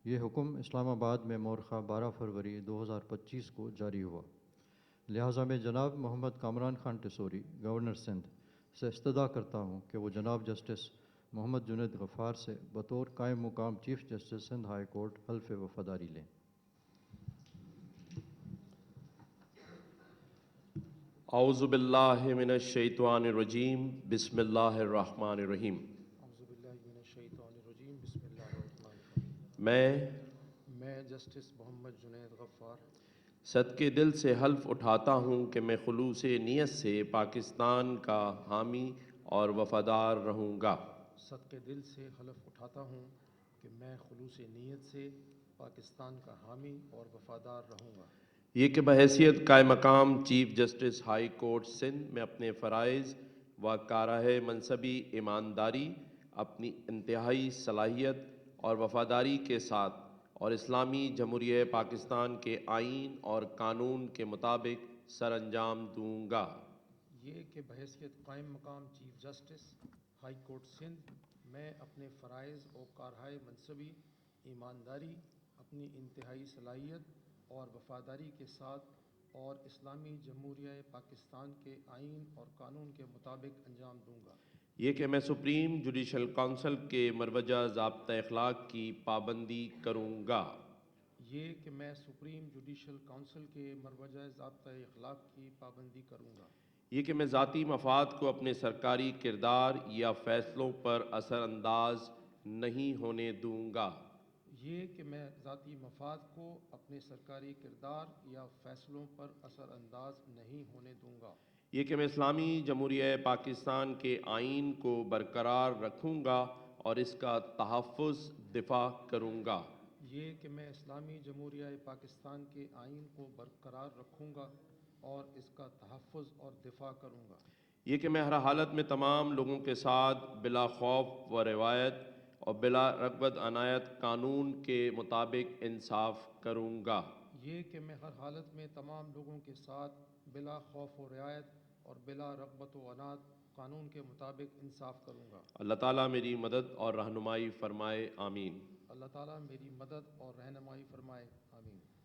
یہ حکم اسلام آباد میں مورخہ 12 فروری 2025 کو جاری ہوا۔ لہٰذا میں جناب محمد کامران خان ٹیسوری گورنر سندھ سے استدعا کرتا ہوں کہ وہ جناب جسٹس محمد جنید غفار سے بطور قائم مقام chief justice Sindh high court حلف وفاداری لیں۔ اعوذ باللہ من الشیطان الرجیم، بسم اللہ الرحمن الرحیم۔ اعوذ باللہ من الشیطان الرجیم، بسم اللہ الرحمن الرحیم۔ میں جسٹس محمد جنید غفار صدقے دل سے حلف اٹھاتا ہوں کہ میں خلوص نیت سے پاکستان کا حامی اور وفادار رہوں گا۔ صدقے دل سے حلف اٹھاتا ہوں کہ میں خلوص نیت سے پاکستان کا حامی اور وفادار رہوں گا۔ یہ کہ بحیثیت قائم مقام chief justice high court Sindh میں اپنے فرائض و کارہ منصبی ایمانداری، اپنی انتہائی صلاحیت اور وفاداری کے ساتھ اور اسلامی جمہوریہ پاکستان کے آئین اور قانون کے مطابق سر انجام دوں گا۔ یہ کہ بحیثیت قائم مقام chief justice high court Sindh میں اپنے فرائض و کارہ منصبی ایمانداری، اپنی انتہائی صلاحیت اور وفاداری کے ساتھ اور اسلامی جمہوریہ پاکستان کے آئین اور قانون کے مطابق انجام دوں گا۔ یہ کہ میں سپریم جوڈیشل کونسل کے مروجہ ضابطہ اخلاق کی پابندی کروں گا۔ یہ کہ میں سپریم جوڈیشل کونسل کے مروجہ ضابطہ اخلاق کی پابندی کروں گا۔ یہ کہ میں ذاتی مفاد کو اپنے سرکاری کردار یا فیصلوں پر اثر انداز نہیں ہونے دوں گا۔ یہ کہ میں ذاتی مفاد کو اپنے سرکاری کردار یا فیصلوں پر اثر انداز نہیں ہونے دوں گا۔ یہ کہ میں اسلامی جمہوریہ پاکستان کے آئین کو برقرار رکھوں گا اور اس کا تحفظ دفاع کروں گا۔ یہ کہ میں اسلامی جمہوریہ پاکستان کے آئین کو برقرار رکھوں گا اور اس کا تحفظ اور دفاع کروں گا۔ یہ کہ میں ہر حالت میں تمام لوگوں کے ساتھ بلا خوف و روایت اور بلا رغبت عنایت قانون کے مطابق انصاف کروں گا۔ یہ کہ میں ہر حالت میں تمام لوگوں کے ساتھ بلا خوف و رعایت اور بلا رغبت و عناد قانون کے مطابق انصاف کروں گا۔ اللہ تعالیٰ میری مدد اور رہنمائی فرمائے، آمین۔ اللہ تعالیٰ میری مدد اور رہنمائی فرمائے، آمین۔